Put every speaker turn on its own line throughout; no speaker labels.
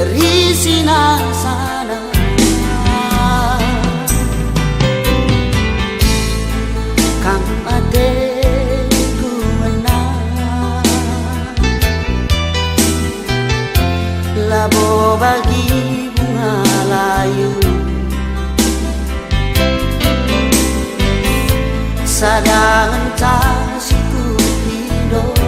risina sana kang ate ku menang labo bagi bunga layu sadangan kasihku hidup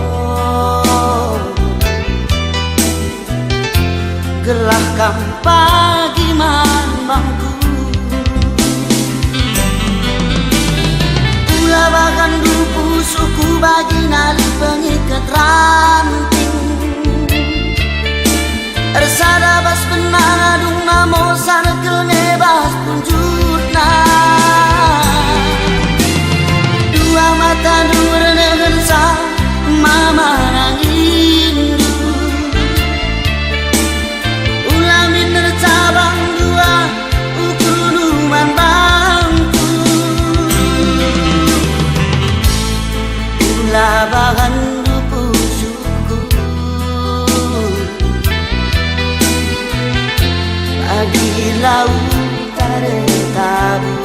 gelahkan pagi mambangku pula bahkan dupu suku bagi nali pengikat ranting ersada bas benang adung namo sarkel nebas punjutna dua mata dua negensa mama nangin ulamin nercabang dua ukuluman bangku ulah bahan dupu suku bagi laut tare tabu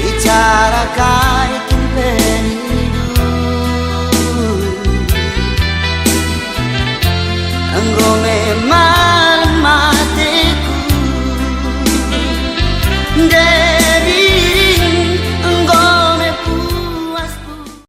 bicara kaitin penidu engkau memang